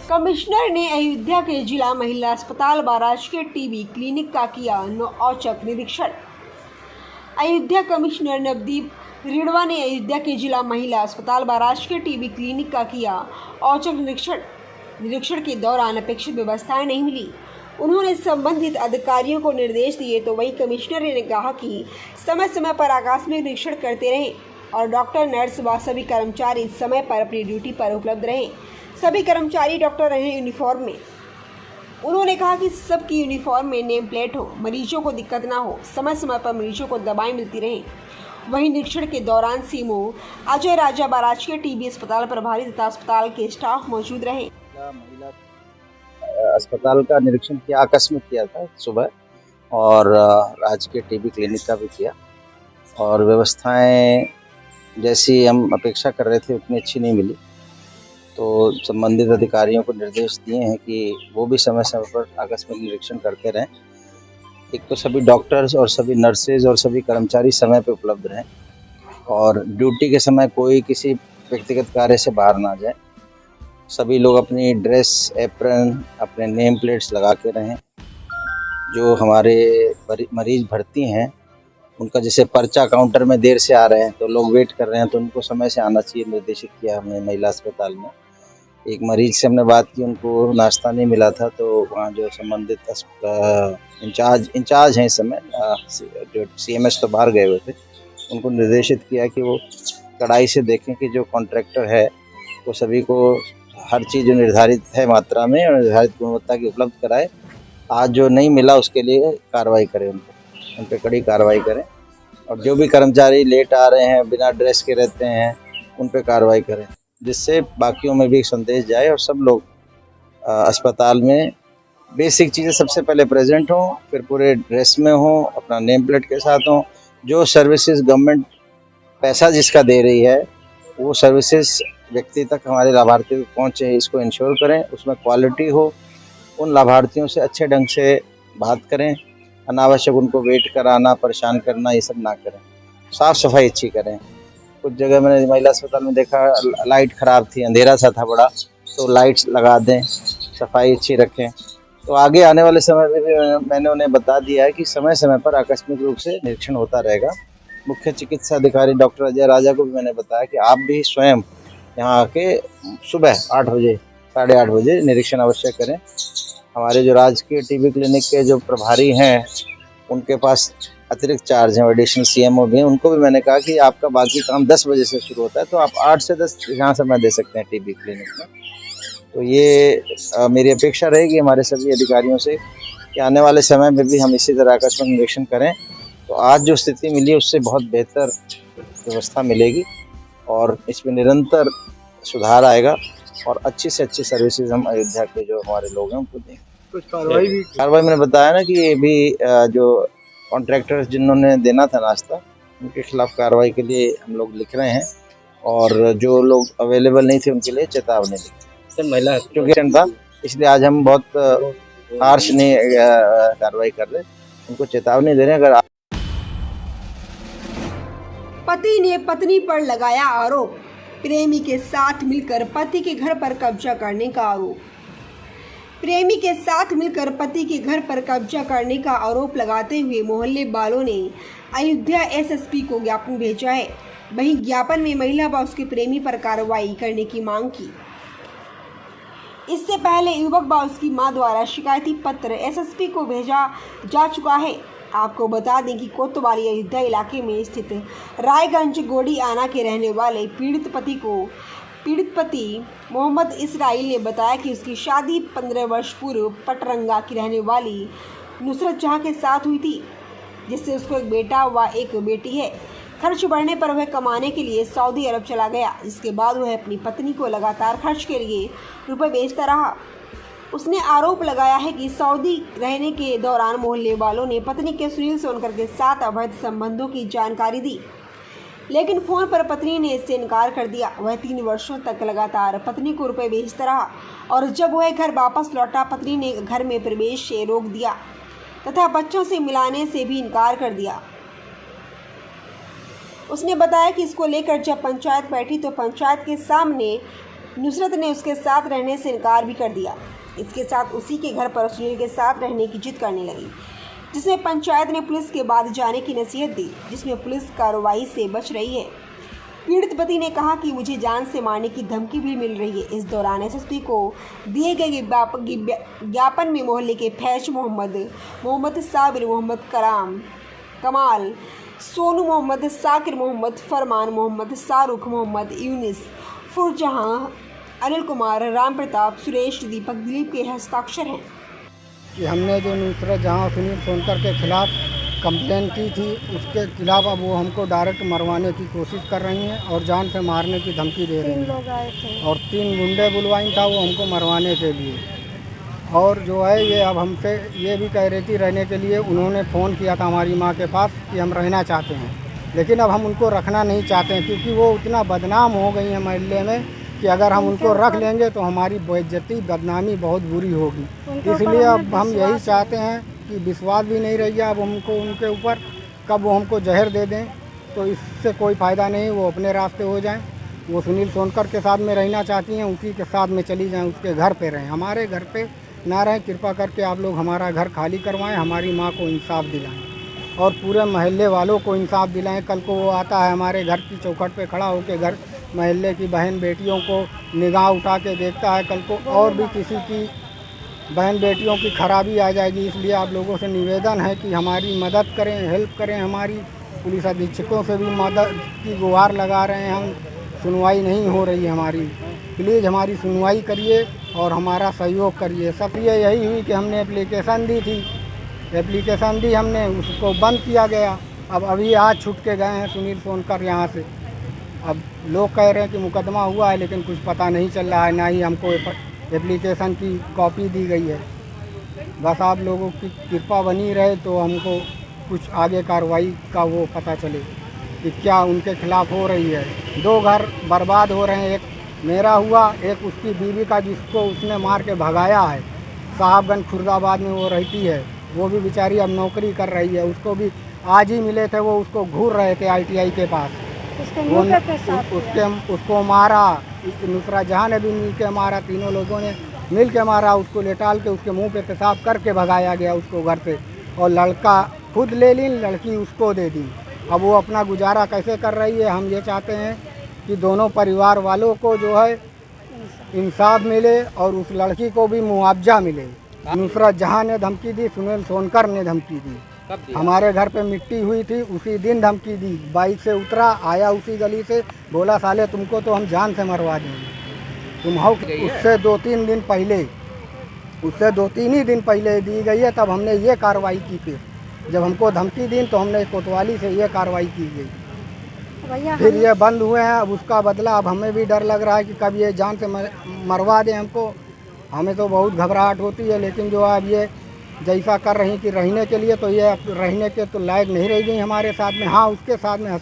Commissioner ने अयोध्या के जिला महिला अस्पताल व राजकीय टीबी क्लिनिक का किया औचक निरीक्षण। अयोध्या कमिश्नर नवदीप रिड़वा ने अयोध्या के जिला महिला अस्पताल व राजकीय टीबी क्लिनिक का किया औचक निरीक्षण के दौरान अपेक्षित व्यवस्थाएं नहीं मिली। उन्होंने संबंधित अधिकारियों को निर्देश दिए तो वहीं कमिश्नर ने कहा कि समय समय पर आकस्मिक निरीक्षण करते रहें और डॉक्टर, नर्स व सभी कर्मचारी समय पर अपनी ड्यूटी पर उपलब्ध रहें। सभी कर्मचारी डॉक्टर रहें यूनिफॉर्म में। उन्होंने कहा कि सबकी यूनिफॉर्म में नेम प्लेट हो, मरीजों को दिक्कत ना हो, समय समय पर मरीजों को दवाएं मिलती रहें। वहीं निरीक्षण के दौरान सीएमओ अजय राजा व राजकीय टीबी अस्पताल प्रभारी तथा अस्पताल के स्टाफ मौजूद रहे। महिला अस्पताल का निरीक्षण किया, आकस्मिक किया था सुबह, और राजकीय टीबी क्लिनिक का भी किया, और व्यवस्थाएं जैसी हम अपेक्षा कर रहे थे उतनी अच्छी नहीं मिली। तो संबंधित अधिकारियों को निर्देश दिए हैं कि वो भी समय समय पर आकस्मिक निरीक्षण करते रहें। एक तो सभी डॉक्टर्स और सभी नर्सेज और सभी कर्मचारी समय पर उपलब्ध रहें और ड्यूटी के समय कोई किसी व्यक्तिगत कार्य से बाहर ना जाए। सभी लोग अपनी ड्रेस, एप्रन, अपने नेम प्लेट्स लगा के रहें। जो हमारे मरीज भर्ती हैं उनका जैसे पर्चा काउंटर में देर से आ रहे हैं तो लोग वेट कर रहे हैं, तो उनको समय से आना चाहिए, निर्देशित किया हमने महिला अस्पताल में। एक मरीज से हमने बात की, उनको नाश्ता नहीं मिला था, तो वहाँ जो संबंधित इंचार्ज हैं इस समय, जो CMS तो बाहर गए हुए थे, उनको निर्देशित किया कि वो कड़ाई से देखें कि जो कॉन्ट्रैक्टर है वो सभी को हर चीज़ जो निर्धारित है मात्रा में और निर्धारित गुणवत्ता की उपलब्ध कराए। आज जो नहीं मिला उसके लिए कार्रवाई करें, उन पर कड़ी कार्रवाई करें, और जो भी कर्मचारी लेट आ रहे हैं, बिना ड्रेस के रहते हैं, उन पर कार्रवाई करें, जिससे बाकियों में भी एक संदेश जाए और सब लोग अस्पताल में बेसिक चीज़ें सबसे पहले प्रेजेंट हों, फिर पूरे ड्रेस में हों, अपना नेम प्लेट के साथ हों। जो सर्विसेज गवर्नमेंट पैसा जिसका दे रही है वो सर्विसेज व्यक्ति तक, हमारे लाभार्थी तक पहुँचे, इसको इंश्योर करें, उसमें क्वालिटी हो। उन लाभार्थियों से अच्छे ढंग से बात करें, अनावश्यक उनको वेट कराना, परेशान करना, ये सब ना करें। साफ़ सफाई अच्छी करें। कुछ जगह मैंने महिला अस्पताल में देखा लाइट ख़राब थी, अंधेरा सा था बड़ा, तो लाइट्स लगा दें, सफाई अच्छी रखें। तो आगे आने वाले समय में भी मैंने उन्हें बता दिया है कि समय समय पर आकस्मिक रूप से निरीक्षण होता रहेगा। मुख्य चिकित्सा अधिकारी डॉक्टर अजय राजा को भी मैंने बताया कि आप भी स्वयं यहाँ आके सुबह 8 बजे, 8:30 बजे निरीक्षण अवश्य करें। हमारे जो राजकीय टीबी क्लिनिक के जो प्रभारी हैं उनके पास अतिरिक्त चार्ज हैं, एडिशनल CMO भी हैं, उनको भी मैंने कहा कि आपका बाकी काम 10 बजे से शुरू होता है, तो आप 8 से 10 यहाँ समय दे सकते हैं टीबी क्लिनिक में। तो ये मेरी अपेक्षा रहेगी हमारे सभी अधिकारियों से कि आने वाले समय में भी हम इसी तरह आकस्मिक निरीक्षण करें, तो आज जो स्थिति मिली उससे बहुत बेहतर व्यवस्था मिलेगी और इसमें निरंतर सुधार आएगा और अच्छी से अच्छी सर्विसेज हम अयोध्या के जो हमारे लोग हैं उनको देंगे। कुछ कार्रवाई मैंने बताया ना कि ये भी जो कॉन्ट्रैक्टर्स जिन्होंने देना था नाश्ता, उनके खिलाफ कार्रवाई के लिए हम लोग लिख रहे हैं, और जो लोग अवेलेबल नहीं थे उनके लिए चेतावनी दी। महिला क्योंकि था, इसलिए आज हम बहुत हार्श नहीं कार्रवाई कर रहे, उनको चेतावनी दे रहे हैं। अगर पति ने पत्नी पर लगाया आरोप, प्रेमी के साथ मिलकर पति के घर पर कब्जा करने का आरोप। प्रेमी के साथ मिलकर पति के घर पर कब्जा करने का आरोप लगाते हुए मोहल्ले वालों ने अयोध्या SSP को ज्ञापन भेजा है। वहीं ज्ञापन में महिला व उसके प्रेमी पर कार्रवाई करने की मांग की। इससे पहले युवक व उसकी मां द्वारा शिकायती पत्र SSP को भेजा जा चुका है। आपको बता दें कि कोतवाली अयोध्या इलाके में स्थित रायगंज गोड़ी आना के रहने वाले पीड़ित पति मोहम्मद इसराइल ने बताया कि उसकी शादी 15 वर्ष पूर्व पटरंगा की रहने वाली नुसरत जहां के साथ हुई थी, जिससे उसको एक बेटा व एक बेटी है। खर्च बढ़ने पर वह कमाने के लिए सऊदी अरब चला गया, जिसके बाद वह अपनी पत्नी को लगातार खर्च के लिए रुपए भेजता रहा। उसने आरोप लगाया है कि सऊदी रहने के दौरान मोहल्ले वालों ने पत्नी के सुनील सोनकर के साथ अवैध संबंधों की जानकारी दी, लेकिन फोन पर पत्नी ने इससे इनकार कर दिया। वह 3 वर्षों तक लगातार पत्नी को रुपए भेजता रहा और जब वह घर वापस लौटा, पत्नी ने घर में प्रवेश से रोक दिया तथा बच्चों से मिलाने से भी इनकार कर दिया। उसने बताया कि इसको लेकर जब पंचायत बैठी तो पंचायत के सामने नुसरत ने उसके साथ रहने से इनकार भी कर दिया। इसके साथ उसी के घर पर सुनील के साथ रहने की जिद करने लगी, जिसमें पंचायत ने पुलिस के बाद जाने की नसीहत दी, जिसमें पुलिस कार्रवाई से बच रही है। पीड़ित पति ने कहा कि मुझे जान से मारने की धमकी भी मिल रही है। इस दौरान एसएसपी को दिए गए ज्ञापन में मोहल्ले के फैज मोहम्मद साबिर, मोहम्मद कमाल, सोनू मोहम्मद, साकिर मोहम्मद, फरमान मोहम्मद, शाहरुख मोहम्मद, यूनिस, फुरजहां, अनिल कुमार, राम प्रताप, सुरेश, दीपक, दिलीप के हस्ताक्षर हैं कि हमने जो नुसरत जहां सुनील सोनकर के खिलाफ कंप्लेन की थी, उसके खिलाफ अब वो हमको डायरेक्ट मरवाने की कोशिश कर रही हैं और जान से मारने की धमकी दे रही हैं। 3 लोग आए थे और 3 गुंडे बुलवाई था वो हमको मरवाने के लिए। और जो है ये अब हमसे ये भी कह रही थी रहने के लिए। उन्होंने फ़ोन किया था हमारी माँ के पास कि हम रहना चाहते हैं, लेकिन अब हम उनको रखना नहीं चाहते हैं क्योंकि वो उतना बदनाम हो गई हैं मोहल्ले में कि अगर हम उनको रख लेंगे तो हमारी बेइज्जती बदनामी बहुत बुरी होगी। इसलिए अब हम यही चाहते हैं कि विश्वास भी नहीं रही अब हमको उनके ऊपर। कब वो हमको जहर दे दें तो इससे कोई फ़ायदा नहीं, वो अपने रास्ते हो जाएं। वो सुनील सोनकर के साथ में रहना चाहती हैं, उसी के साथ में चली जाएं, उसके घर पे रहें, हमारे घर पे ना रहें। कृपा करके आप लोग हमारा घर खाली करवाएं, हमारी माँ को इंसाफ दिलाएं और पूरे मोहल्ले वालों को इंसाफ दिलाएं। कल को वो आता है हमारे घर की चौखट पे खड़ा होकर घर मोहल्ले की बहन बेटियों को निगाह उठा के देखता है, कल को और भी किसी की बहन बेटियों की खराबी आ जाएगी। इसलिए आप लोगों से निवेदन है कि हमारी मदद करें, हेल्प करें। हमारी पुलिस अधीक्षकों से भी मदद की गुहार लगा रहे हैं हम, सुनवाई नहीं हो रही हमारी। प्लीज़ हमारी सुनवाई करिए और हमारा सहयोग करिए। सब ये यही हुई कि हमने एप्लीकेशन दी थी, एप्लीकेशन दी हमने, उसको बंद किया गया। अब अभी आज छूट के गए हैं सुनील सोनकर यहाँ से। अब लोग कह रहे हैं कि मुकदमा हुआ है, लेकिन कुछ पता नहीं चल रहा है, ना ही हमको एप्लीकेशन की कॉपी दी गई है। बस आप लोगों की कृपा बनी रहे तो हमको कुछ आगे कार्रवाई का वो पता चले कि क्या उनके खिलाफ़ हो रही है। 2 घर बर्बाद हो रहे हैं, एक मेरा हुआ, एक उसकी बीवी का जिसको उसने मार के भगाया है। साहबगंज खुर्दाबाद में वो रहती है, वो भी बेचारी अब नौकरी कर रही है। उसको भी आज ही मिले थे, वो उसको घूर रहे थे ITI के पास। उसको मारा, नुसरत जहाँ ने भी मिल के मारा, तीनों लोगों ने मिल के मारा। उसको लेटाल के उसके मुंह पे पेशाब करके भगाया गया उसको घर पे, और लड़का खुद ले ली, लड़की उसको दे दी। अब वो अपना गुजारा कैसे कर रही है। हम ये चाहते हैं कि दोनों परिवार वालों को जो है इंसाफ मिले और उस लड़की को भी मुआवजा मिले। नुसरत जहाँ ने धमकी दी, सुनील सोनकर ने धमकी दी। हमारे घर पे मिट्टी हुई थी, उसी दिन धमकी दी। बाइक से उतरा, आया उसी गली से, बोला साले तुमको तो हम जान से मरवा देंगे तुम हो। उससे 2-3 दिन पहले, उससे 2-3 ही दिन पहले दी गई है। तब हमने ये कार्रवाई की। फिर जब हमको धमकी दी तो हमने कोतवाली से ये कार्रवाई की गई। फिर ये बंद हुए हैं। अब उसका बदला अब हमें भी डर लग रहा है कि कब ये जान से मरवा दें हमको। हमें तो बहुत घबराहट होती है, लेकिन जो अब ये जैसा कर रही कि रहने के लिए, तो ये रहने के तो लायक नहीं रह गई हमारे साथ में। हाँ, उसके साथ में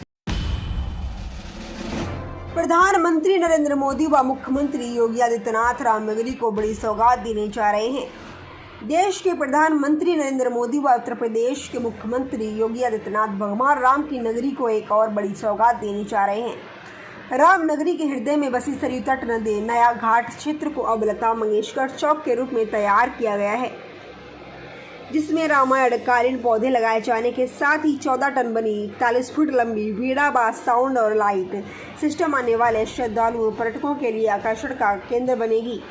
प्रधानमंत्री नरेंद्र मोदी व मुख्यमंत्री योगी आदित्यनाथ रामनगरी को बड़ी सौगात देने जा रहे हैं। देश के प्रधानमंत्री नरेंद्र मोदी व उत्तर प्रदेश के मुख्यमंत्री योगी आदित्यनाथ भगवान राम की नगरी को एक और बड़ी सौगात देने जा रहे हैं। रामनगरी के हृदय में बसी सरयू तट नदी नया घाट क्षेत्र को अब लता मंगेशकर चौक के रूप में तैयार किया गया है, जिसमें रामायण कालीन पौधे लगाए जाने के साथ ही 14 टन बनी 41 फुट लंबी वीड़ाबाज साउंड और लाइट सिस्टम आने वाले श्रद्धालुओं पर्यटकों के लिए आकर्षण का केंद्र बनेगी।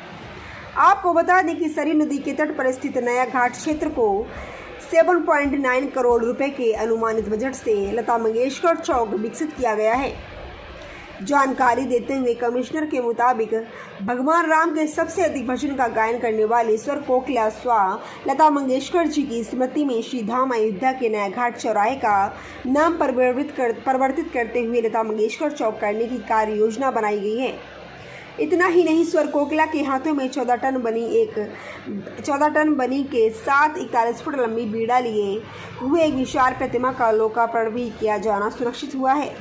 आपको बता दें कि सरयू नदी के तट पर स्थित नया घाट क्षेत्र को 7.9 करोड़ रुपए के अनुमानित बजट से लता मंगेशकर चौक विकसित किया गया है। जानकारी देते हुए कमिश्नर के मुताबिक भगवान राम के सबसे अधिक भजन का गायन करने वाली स्वर कोकिला स्वा लता मंगेशकर जी की स्मृति में श्री धाम अयोध्या के नया घाट चौराहे का नाम परिवर्तित करते हुए लता मंगेशकर चौक करने की कार्य योजना बनाई गई है। इतना ही नहीं, स्वर कोकिला के हाथों में 14 टन बनी के साथ 41 फुट लंबी बीड़ा लिए हुए एक विशाल प्रतिमा का लोकार्पण भी किया जाना सुनिश्चित हुआ है।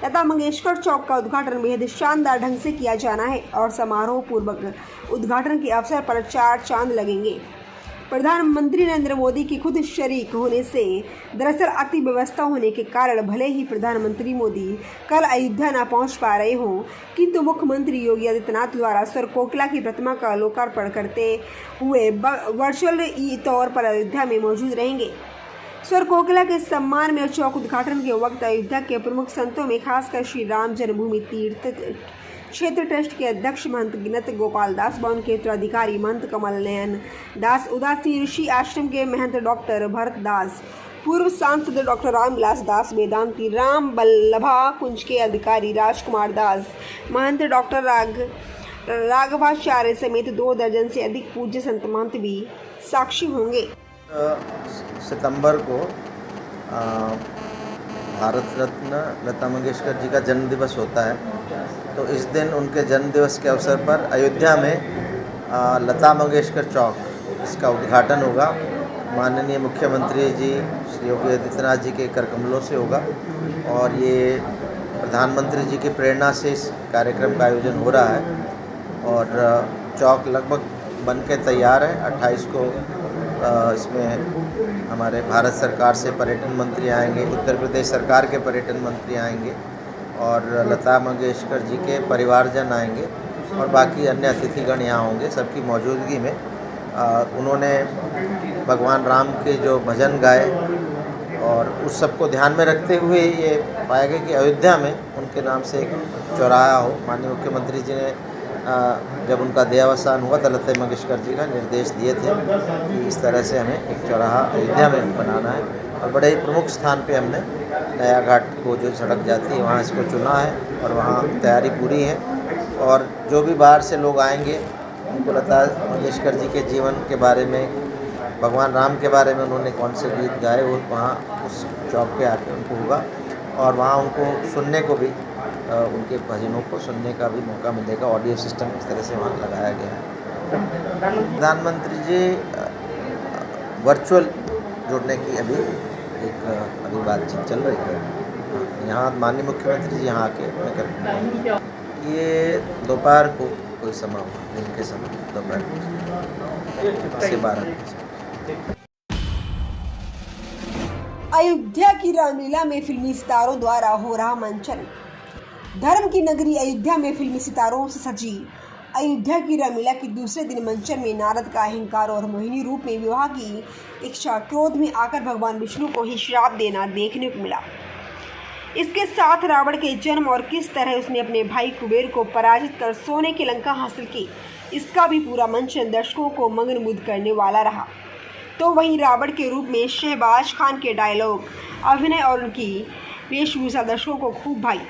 लता मंगेशकर चौक का उद्घाटन बेहद शानदार ढंग से किया जाना है और समारोह पूर्वक उद्घाटन के अवसर पर 4 चांद लगेंगे। प्रधानमंत्री नरेंद्र मोदी के खुद शरीक होने से दरअसल अति व्यवस्था होने के कारण भले ही प्रधानमंत्री मोदी कल अयोध्या न पहुंच पा रहे हों, किंतु मुख्यमंत्री योगी आदित्यनाथ द्वारा स्वर कोकिला की प्रतिमा का लोकार्पण करते हुए वर्चुअल तौर पर अयोध्या में मौजूद रहेंगे। स्वर कोकिला के सम्मान में चौक उद्घाटन के वक्त अयोध्या के प्रमुख संतों में खासकर श्री राम जन्मभूमि तीर्थ क्षेत्र ट्रस्ट के अध्यक्ष महंत गिनत गोपाल दास, भवन के उत्तराधिकारी महंत कमल नयन दास, उदासी ऋषि आश्रम के महंत डॉक्टर भरत दास, पूर्व सांसद डॉक्टर रामविलास दास, वेदांती राम बल्लभा कुंज के अधिकारी राजकुमार दास, महंत डॉक्टर राघवाचार्य समेत 2 दर्जन से अधिक पूज्य संत महंत भी साक्षी होंगे। सितंबर को भारत रत्न लता मंगेशकर जी का जन्म दिवस होता है, तो इस दिन उनके जन्म दिवस के अवसर पर अयोध्या में लता मंगेशकर चौक इसका उद्घाटन होगा। माननीय मुख्यमंत्री जी श्री योगी आदित्यनाथ जी के कर कमलों से होगा और ये प्रधानमंत्री जी की प्रेरणा से इस कार्यक्रम का आयोजन हो रहा है और चौक लगभग बन के तैयार है। 28 को इसमें हमारे भारत सरकार से पर्यटन मंत्री आएंगे, उत्तर प्रदेश सरकार के पर्यटन मंत्री आएंगे और लता मंगेशकर जी के परिवारजन आएंगे और बाकी अन्य अतिथिगण यहाँ होंगे। सबकी मौजूदगी में उन्होंने भगवान राम के जो भजन गाए और उस सबको ध्यान में रखते हुए ये पाया गया कि अयोध्या में उनके नाम से एक चौराहा हो। माननीय मुख्यमंत्री जी ने जब उनका देहावसान हुआ तो लता मंगेशकर जी का निर्देश दिए थे कि इस तरह से हमें एक चौराहा अयोध्या में बनाना है और बड़े ही प्रमुख स्थान पे हमने नया घाट को जो सड़क जाती है वहाँ इसको चुना है और वहाँ तैयारी पूरी है। और जो भी बाहर से लोग आएंगे उनको लता मंगेशकर जी के जीवन के बारे में, भगवान राम के बारे में उन्होंने कौन से गीत गाए वो वहाँ उस चौक पे आके उनको होगा और वहाँ उनको सुनने को भी उनके भजनों को सुनने का भी मौका मिलेगा। ऑडियो सिस्टम इस तरह से वहाँ लगाया गया है। प्रधानमंत्री जी वर्चुअल जुड़ने की अभी बातचीत चल रही है। यहाँ माननीय मुख्यमंत्री जी यहाँ आके करेंगे। ये दोपहर को कोई समय होगा, दिन के समय दोपहर से 12 बजे। अयोध्या की रामलीला में फिल्मी सितारों द्वारा हो रहा मंचन। धर्म की नगरी अयोध्या में फिल्मी सितारों से सजी अयोध्या की रामलीला के दूसरे दिन मंचन में नारद का अहंकार और मोहिनी रूप में विवाह की इच्छा क्रोध में आकर भगवान विष्णु को ही श्राप देना देखने को मिला। इसके साथ रावण के जन्म और किस तरह उसने अपने भाई कुबेर को पराजित कर सोने की लंका हासिल की, इसका भी पूरा मंचन दर्शकों को मगनमुग्ध करने वाला रहा। तो वहीं रावण के रूप में शहबाज खान के डायलॉग, अभिनय और उनकी वेशभूषा दर्शकों को खूब भाई।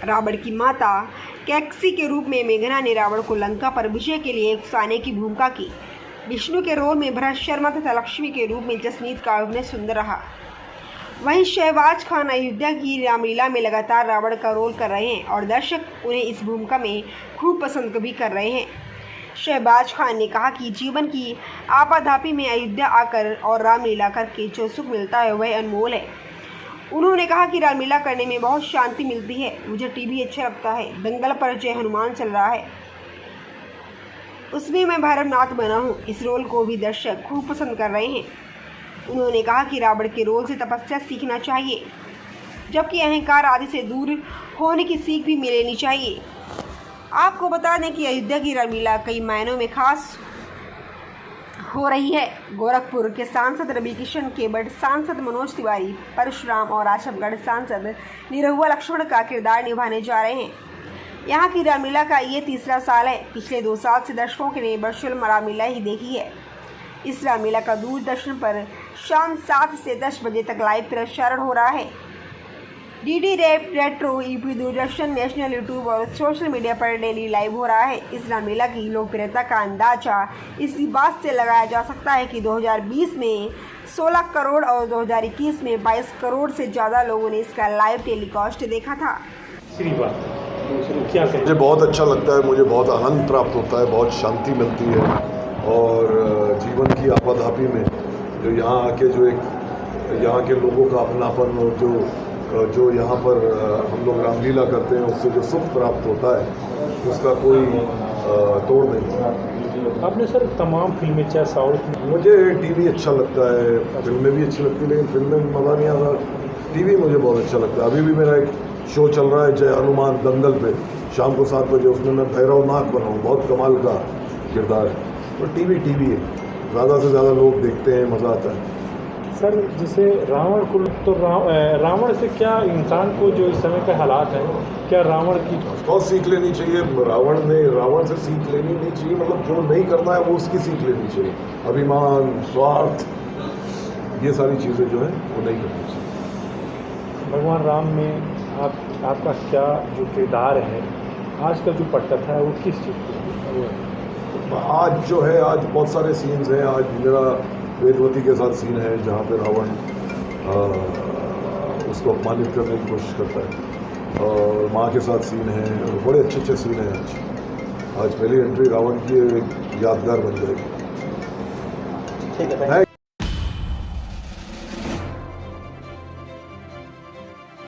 रावण की माता कैकसी के रूप में मेघना ने रावण को लंका पर विजय के लिए उकसाने की भूमिका की। विष्णु के रोल में भरत शर्मा तथा लक्ष्मी के रूप में जसनीत का अभिनय सुंदर रहा। वहीं शहबाज खान अयोध्या की रामलीला में लगातार रावण का रोल कर रहे हैं और दर्शक उन्हें इस भूमिका में खूब पसंद भी कर रहे हैं। शहबाज खान ने कहा कि जीवन की आपाधापी में अयोध्या आकर और रामलीला करके जो सुख मिलता है वह अनमोल है। उन्होंने कहा कि रामलीला करने में बहुत शांति मिलती है। मुझे टीवी अच्छा लगता है। दंगल पर जय हनुमान चल रहा है, उसमें मैं भैरवनाथ बना हूँ। इस रोल को भी दर्शक खूब पसंद कर रहे हैं। उन्होंने कहा कि रावण के रोल से तपस्या सीखना चाहिए, जबकि अहंकार आदि से दूर होने की सीख भी लेनी चाहिए। आपको बता दें कि अयोध्या की रामलीला कई मायनों में खास हो रही है। गोरखपुर के सांसद रवि किशन केवट, सांसद मनोज तिवारी, परशुराम और आजमगढ़ सांसद निरहुआ लक्ष्मण का किरदार निभाने जा रहे हैं। यहाँ की रामलीला का ये तीसरा साल है। पिछले 2 साल से दर्शकों ने वर्चुअल रामलीला ही देखी है। इस रामलीला का दूरदर्शन पर शाम 7 से 10 बजे तक लाइव प्रसारण हो रहा है। DD retro EP Doordarshan, national YouTube और सोशल मीडिया पर डेली लाइव हो रहा है। इस रामलीला की लोकप्रियता का अंदाजा इसी बात से लगाया जा सकता है कि 2020 में 16 करोड़ और 2021 में 22 करोड़ से ज़्यादा लोगों ने इसका लाइव टेलीकास्ट देखा था। मुझे बहुत अच्छा लगता है, मुझे बहुत आनंद प्राप्त होता है, बहुत शांति मिलती है और जीवन की आपाधापी में जो यहाँ आके जो एक यहाँ के लोगों का अपनापन और जो यहाँ पर हम लोग रामलीला करते हैं उससे जो सुख प्राप्त होता है उसका कोई तोड़ नहीं। आपने सर तमाम फिल्में चाहे साउथ में, मुझे टीवी अच्छा लगता है, फिल्में भी अच्छी लगती है, लेकिन फिल्में में मज़ा नहीं आता। टीवी मुझे बहुत अच्छा लगता है। अभी भी मेरा एक शो चल रहा है जय हनुमान दंगल पे, शाम को 7 बजे, उसमें मैं भैरव नाथ बना हूँ, बहुत कमाल का किरदार है। तो टीवी है, ज़्यादा से ज़्यादा लोग देखते हैं, मज़ा आता है। सर जैसे रावण को, तो रावण से क्या इंसान को जो इस समय के हालात हैं, क्या रावण की बहुत सीख लेनी चाहिए। रावण से सीख लेनी नहीं चाहिए, मतलब जो नहीं करना है वो उसकी सीख लेनी चाहिए। अभिमान, स्वार्थ, ये सारी चीज़ें जो है वो नहीं करनी चाहिए। भगवान राम में आपका क्या जो किरदार है, आज का जो पटकथा है वो किस चीज़ की है? आज जो है, आज बहुत सारे सीन्स हैं। आज मेरा वेदवती के साथ सीन है जहाँ पे रावण उसको अपमानित करने की कोशिश करता है, और माँ के साथ सीन है, और बड़े अच्छे सीन हैं आज पहली एंट्री रावण की एक यादगार बन जाएगी। ठीक है।